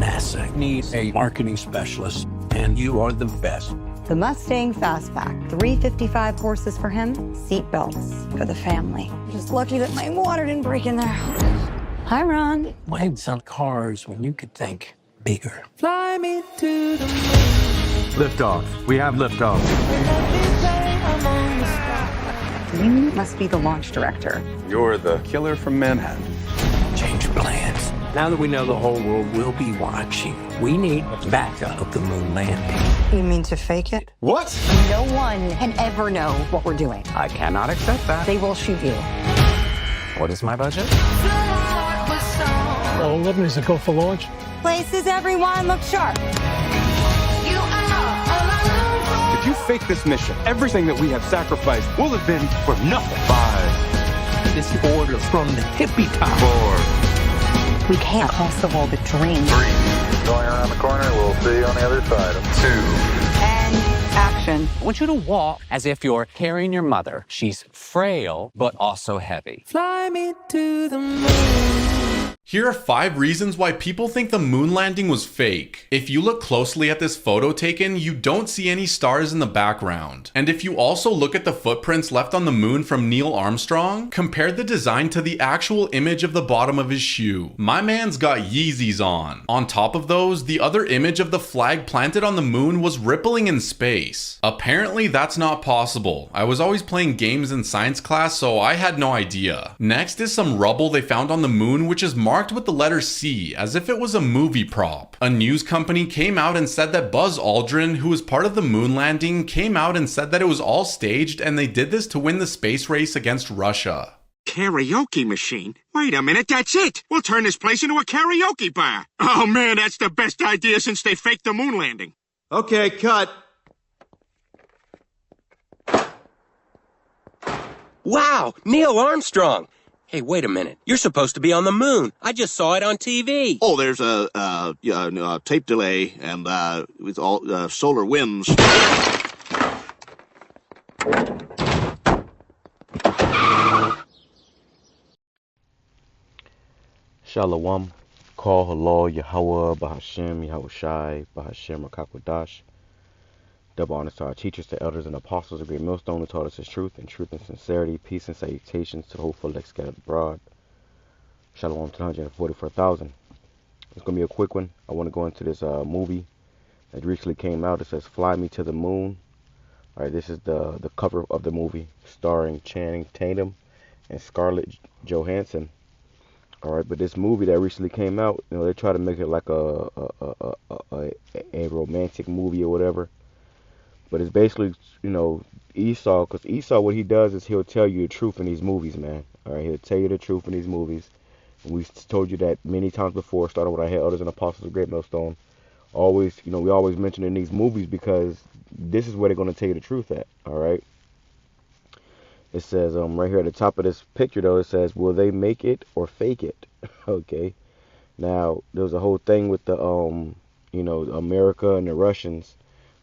NASA needs a marketing specialist, and you are the best. The Mustang Fastback, 355 horses for him, seat belts for the family. Just lucky that my water didn't break in there. Hi, Ron. Why sell cars when you could think bigger? Fly me to the moon. Liftoff. We have liftoff. You must be the launch director. You're the killer from Manhattan. Change plans. Now that we know the whole world will be watching, we need backup of the moon landing. You mean to fake it? What? No one can ever know what we're doing. I cannot accept that. They will shoot you. What is my budget? 11 is a go for launch. Places, everyone, look sharp. If you fake this mission, everything that we have sacrificed will have been for nothing. 5. This order from the hippie top. 4. We can't cross the wall, but dream. 3. Going around the corner, we'll see you on the other side. 2. And action. I want you to walk as if you're carrying your mother. She's frail, but also heavy. Fly me to the moon. Here are 5 reasons why people think the moon landing was fake. If you look closely at this photo taken, you don't see any stars in the background. And if you also look at the footprints left on the moon from Neil Armstrong, compare the design to the actual image of the bottom of his shoe. My man's got Yeezys on. On top of those, the other image of the flag planted on the moon was rippling in space. Apparently that's not possible. I was always playing games in science class, so I had no idea. Next is some rubble they found on the moon, which is marked with the letter C, as if it was a movie prop. A news company came out and said that Buzz Aldrin, who was part of the moon landing, came out and said that it was all staged and they did this to win the space race against Russia. Karaoke machine? Wait a minute, that's it! We'll turn this place into a karaoke bar! Oh man, that's the best idea since they faked the moon landing. Okay, cut. Wow, Neil Armstrong! Hey, wait a minute. You're supposed to be on the moon. I just saw it on TV. Oh, there's a tape delay and with all solar winds. Shalom. Call halal YAHAWAH, BAHASHAM, YAHAWASHI, BAHASHAM, QADASH. Double honors to our teachers, to elders, and apostles of Great Millstone who taught us his truth and sincerity, peace and salutations to the hopeful elect scattered abroad. Shalom to the 144,000. It's going to be a quick one. I want to go into this movie that recently came out. It says Fly Me to the Moon. All right, this is the cover of the movie starring Channing Tatum and Scarlett Johansson. All right, but this movie that recently came out, you know, they try to make it like a romantic movie or whatever. But it's basically, you know, Esau, because Esau, what he does is he'll tell you the truth in these movies, man. All right, he'll tell you the truth in these movies. And we've told you that many times before, starting with our head elders and apostles of Great Millstone. Always, you know, we always mention in these movies because this is where they're going to tell you the truth at, all right? It says, right here at the top of this picture, though, it says, will they make it or fake it? Okay. Now, there was a whole thing with the, you know, America and the Russians.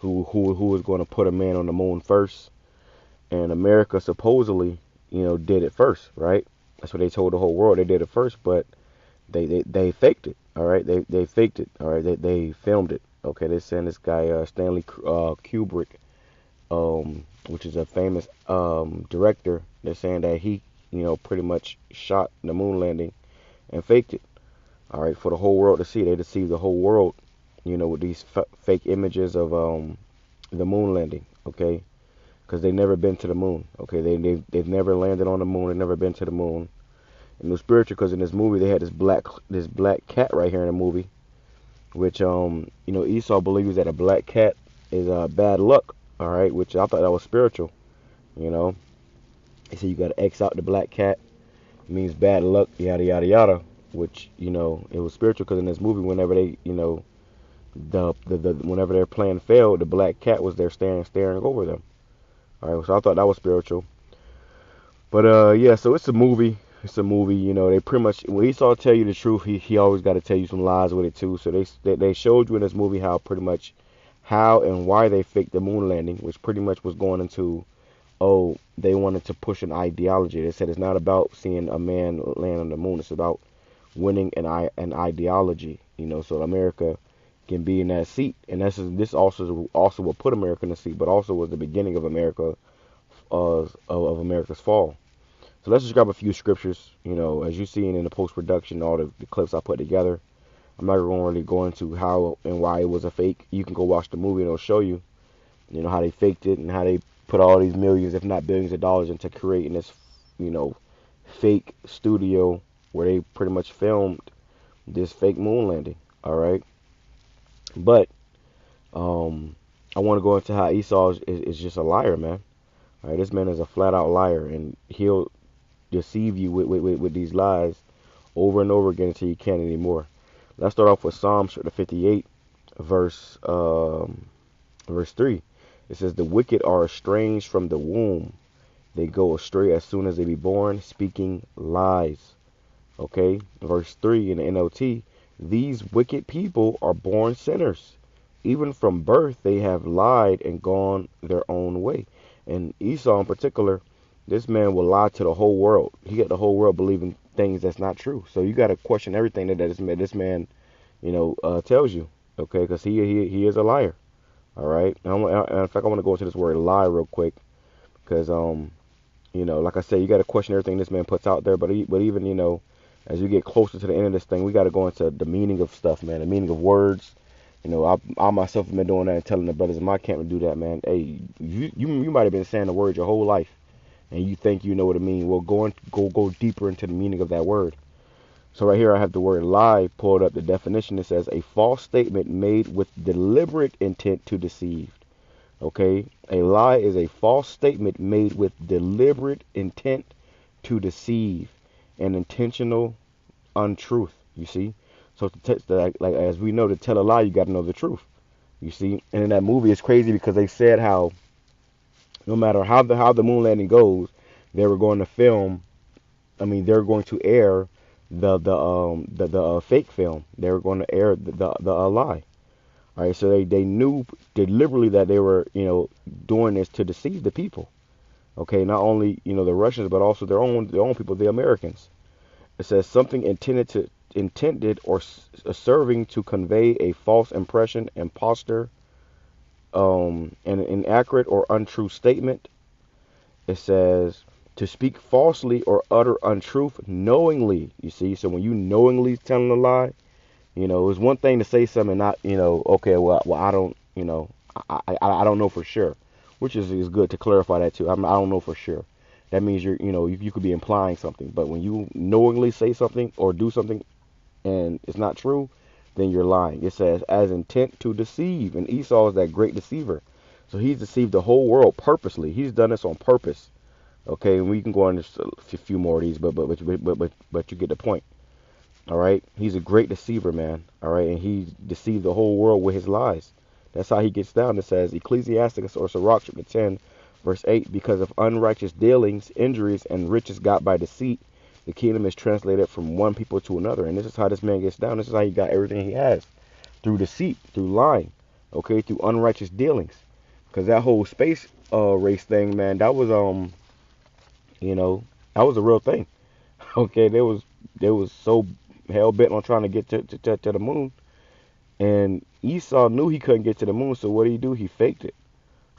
Who was going to put a man on the moon first, and America supposedly, you know, did it first, right? That's what they told the whole world. They did it first, but they faked it, all right? They faked it, all right? They filmed it, okay? They're saying this guy Stanley Kubrick, which is a famous director. They're saying that he, you know, pretty much shot the moon landing and faked it, all right, for the whole world to see. They deceived the whole world, you know, with these fake images of the moon landing, okay? Because they've never been to the moon, okay? They've never landed on the moon. They've never been to the moon. And it was spiritual because in this movie they had this black cat right here in the movie, which you know, Esau believes that a black cat is bad luck, all right? Which I thought that was spiritual, you know. They said you got to X out the black cat, it means bad luck, yada yada yada. Which, you know, it was spiritual because in this movie, whenever they, you know, whenever their plan failed, the black cat was there staring over them. All right, so I thought that was spiritual. But yeah, so it's a movie. It's a movie. You know, they pretty much, when Esau tell you the truth, he always got to tell you some lies with it too. So they showed you in this movie how and why they faked the moon landing, which pretty much was going into, oh, they wanted to push an ideology. They said it's not about seeing a man land on the moon. It's about winning an ideology. so America can be in that seat. And this also will put America in the seat, but also was the beginning of America, of America's fall. So let's just grab a few scriptures, as you see in the post-production, all the clips I put together. I'm not going to really go into how and why it was a fake. You can go watch the movie and it'll show you, how they faked it and how they put all these millions, if not billions of dollars into creating this, fake studio where they pretty much filmed this fake moon landing. All right. But I want to go into how Esau is just a liar, man. All right. This man is a flat out liar, and he'll deceive you with these lies over and over again until you can't anymore. Let's start off with Psalms chapter 58, verse 3. It says, "The wicked are estranged from the womb. They go astray as soon as they be born, speaking lies." Okay, verse 3 in the NLT, "These wicked people are born sinners. Even from birth they have lied and gone their own way." And Esau in particular, this man will lie to the whole world. He got the whole world believing things that's not true. So you got to question everything that this man tells you, okay? Because he is a liar. All right. And in fact, I want to go into this word lie real quick, because like I said, you got to question everything this man puts out there. But even as you get closer to the end of this thing, we got to go into the meaning of stuff, man. The meaning of words. I myself have been doing that and telling the brothers in my camp to do that, man. Hey, you might have been saying the word your whole life, and you think you know what it means. Well, go deeper into the meaning of that word. So right here I have the word lie pulled up. The definition, it says a false statement made with deliberate intent to deceive. Okay, a lie is a false statement made with deliberate intent to deceive, an intentional untruth. You see, so like as we know, to tell a lie, you got to know the truth. You see, and in that movie, it's crazy because they said how no matter how the moon landing goes, they were going to film. I mean, they're going to air the fake film. They were going to air the lie. All right, so they knew deliberately that they were doing this to deceive the people. Okay, not only the Russians, but also their own people, the Americans. It says something intended or serving to convey a false impression, impostor, an inaccurate or untrue statement. It says to speak falsely or utter untruth knowingly. You see, so when you knowingly telling a lie, it's one thing to say something and not, okay, well I don't, I don't know for sure, which is good to clarify that too. I don't know for sure. That means you could be implying something, but when you knowingly say something or do something and it's not true, then you're lying. It says as intent to deceive, and Esau is that great deceiver. So he's deceived the whole world purposely. He's done this on purpose. Okay, and we can go on just a few more of these, but you get the point. All right, he's a great deceiver, man. All right, and he deceived the whole world with his lies. That's how he gets down. It says Ecclesiasticus or Sirach chapter 10, verse 8, because of unrighteous dealings, injuries, and riches got by deceit, the kingdom is translated from one people to another. And this is how this man gets down. This is how he got everything he has, through deceit, through lying, okay, through unrighteous dealings. Because that whole space race thing, man, that was that was a real thing. Okay, they was so hell bent on trying to get to the moon, and Esau knew he couldn't get to the moon. So what did he do? He faked it.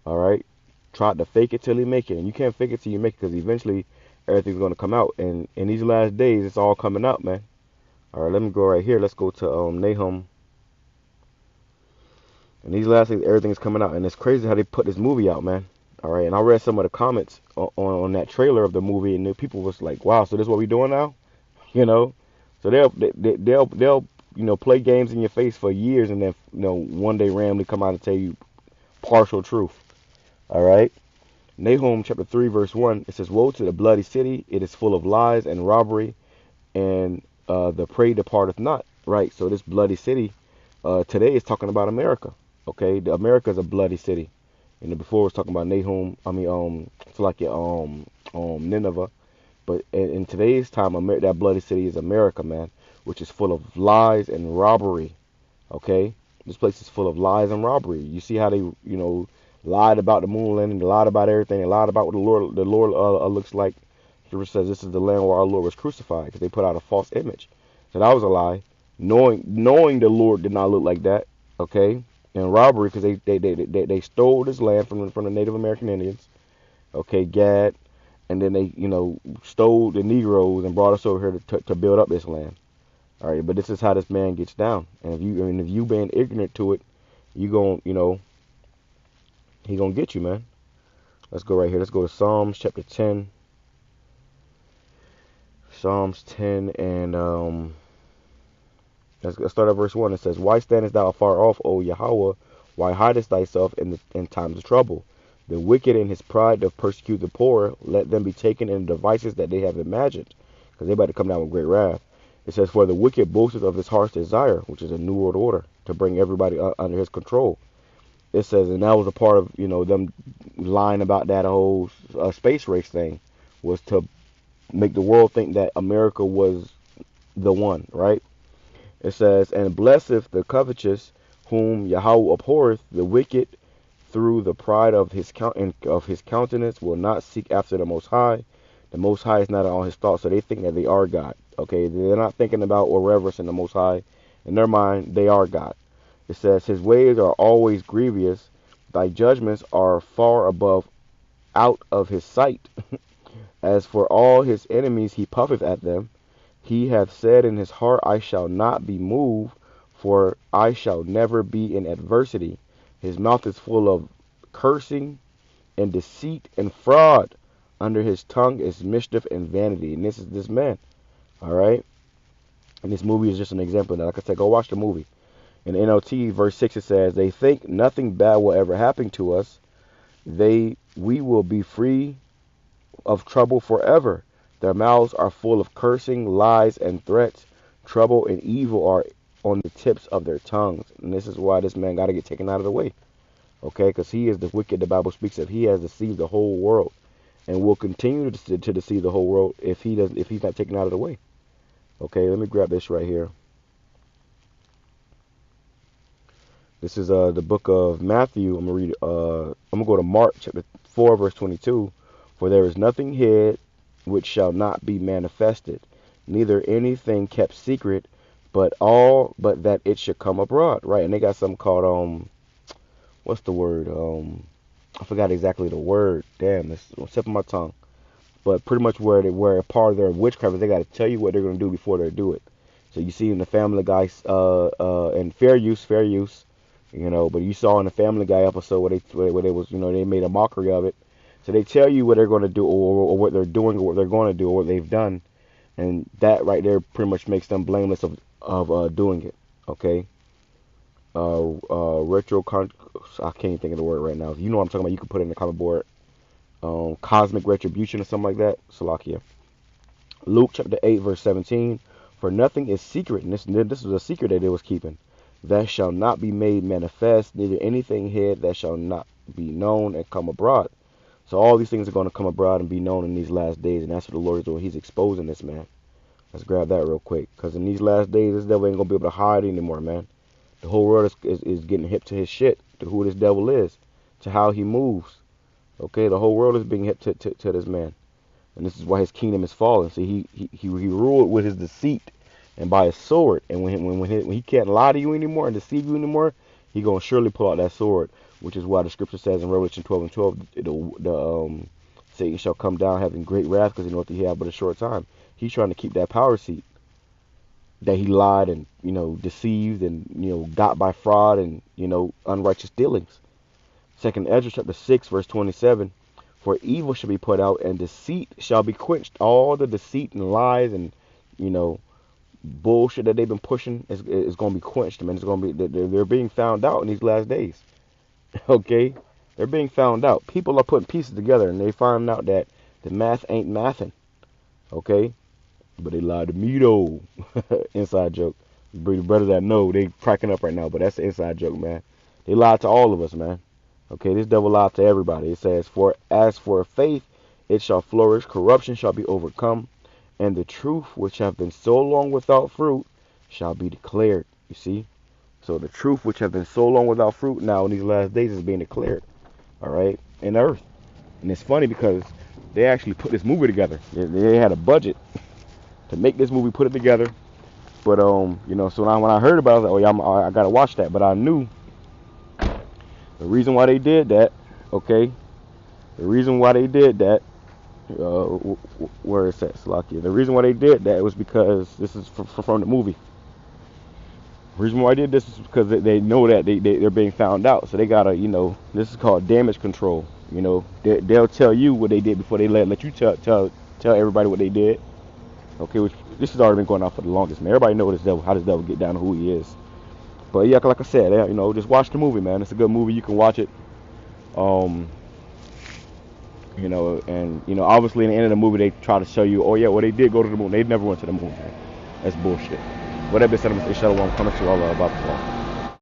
All right, tried to fake it till he make it, and you can't fake it till you make it, because eventually everything's going to come out. And in these last days, it's all coming out, man. All right, let me go right here. Let's go to Nahum. And these last days, everything's coming out, and it's crazy how they put this movie out, man. All right, and I read some of the comments on that trailer of the movie, and the people was like, "Wow, so this is what we doing now?" So they'll play games in your face for years, and then one day randomly come out and tell you partial truth. All right, Nahum chapter 3 verse 1, it says, "Woe to the bloody city! It is full of lies and robbery, and the prey departeth not." Right. So this bloody city today is talking about America. Okay, America is a bloody city. And before it was talking about Nahum, it's like Nineveh. But in today's time, that bloody city is America, man, which is full of lies and robbery. Okay, this place is full of lies and robbery. You see how they, lied about the moon landing, they lied about everything, they lied about what the Lord looks like. Scripture says this is the land where our Lord was crucified, because they put out a false image. So that was a lie. knowing the Lord did not look like that, okay, and robbery because they stole this land from the Native American Indians, okay, Gad, and then they stole the Negroes and brought us over here to build up this land. All right, but this is how this man gets down, and if you being ignorant to it, he gonna get you, man. Let's go right here. Let's go to Psalms chapter 10. Psalms 10 and let's start at verse 1. It says, "Why standest thou afar off, O Yahweh? Why hidest thyself in times of trouble? The wicked in his pride doth persecute the poor. Let them be taken in the devices that they have imagined," because they about to come down with great wrath. It says, "For the wicked boasteth of his heart's desire," which is a new world order to bring everybody under his control. It says, and that was a part of them lying about that whole space race thing, was to make the world think that America was the one, right? It says, "And blesseth the covetous, whom Yahweh abhorreth, the wicked through the pride of his countenance will not seek after the Most High. The Most High is not on his thoughts," so they think that they are God. Okay, they're not thinking about or reverencing the Most High. In their mind, they are God. It says, "His ways are always grievous. Thy judgments are far above out of his sight. As for all his enemies, he puffeth at them. He hath said in his heart, I shall not be moved, for I shall never be in adversity. His mouth is full of cursing and deceit and fraud. Under his tongue is mischief and vanity." And this is this man. All right. And this movie is just an example of that. Like I said, go watch the movie. In NLT, verse 6, it says, "They think nothing bad will ever happen to us. We will be free of trouble forever. Their mouths are full of cursing, lies, and threats. Trouble and evil are on the tips of their tongues." And this is why this man got to get taken out of the way. Okay, because he is the wicked the Bible speaks of. He has deceived the whole world and will continue to deceive the whole world if he's not taken out of the way. Okay, let me grab this right here. This is the book of Matthew. I'm going to go to Mark chapter 4, verse 22. "For there is nothing hid which shall not be manifested, neither anything kept secret, but that it should come abroad." Right, and they got something called what's the word? I forgot exactly the word. Damn, it's on the tip of my tongue. But pretty much where a part of their witchcraft is they got to tell you what they're going to do before they do it. So you see in the Family Guy and fair use. But you saw in the Family Guy episode where they was they made a mockery of it. So they tell you what they're going to do or what they're doing or what they're going to do or what they've done, and that right there pretty much makes them blameless of doing it. Okay. I can't even think of the word right now. If you know what I'm talking about, you can put it in the comment board. Cosmic retribution or something like that. Salakia. Luke chapter 8 verse 17. "For nothing is secret," and this was a secret that they was keeping, "that shall not be made manifest, neither anything hid that shall not be known and come abroad." So all these things are going to come abroad and be known in these last days, and that's what the Lord is doing. He's exposing this man. Let's grab that real quick, because in these last days, this devil ain't going to be able to hide anymore, man. The whole world is getting hip to his shit, to who this devil is, to how he moves. Okay, the whole world is being hip to this man, and this is why his kingdom is falling. See, he ruled with his deceit and by his sword, and when he can't lie to you anymore and deceive you anymore, he gonna surely pull out that sword, which is why the scripture says in Revelation 12:12, Satan shall come down having great wrath, because he knows that he have but a short time. He's trying to keep that power seat that he lied and deceived and got by fraud and unrighteous dealings. 2 Ezra chapter 6 verse 27, "For evil shall be put out and deceit shall be quenched." All the deceit and lies and bullshit that they've been pushing is going to be quenched. I mean, it's going to be they're being found out in these last days. Okay, they're being found out. People are putting pieces together and they find out that the math ain't mathing. Okay, but they lied to me though. Inside joke. Brothers that know, they cracking up right now, but that's the inside joke, man. They lied to all of us, man. Okay, this devil lied to everybody. It says, as for faith, it shall flourish, corruption shall be overcome, and the truth which have been so long without fruit shall be declared. You see? So the truth which have been so long without fruit now in these last days is being declared. All right? In the earth. And it's funny because they actually put this movie together. They had a budget to make this movie, put it together. But you know, so now when I heard about it, I was like, oh yeah, I gotta watch that. But I knew the reason why they did that. Okay, the reason why they did that. Where is that, Slakia? The reason why they did that was because this is from the movie. The reason why I did this is because they know that they're being found out, so they gotta, you know, this is called damage control. You know, they'll tell you what they did before they let you tell everybody what they did. Okay, which this has already been going on for the longest, man. Everybody knows how this devil get down to who he is. But yeah, like I said, you know, just watch the movie, man. It's a good movie. You can watch it. You know, and you know, obviously in the end of the movie they try to show you, oh yeah, well they did go to the moon. They never went to the moon, man. That's bullshit. Whatever said, I'm coming to Allah about the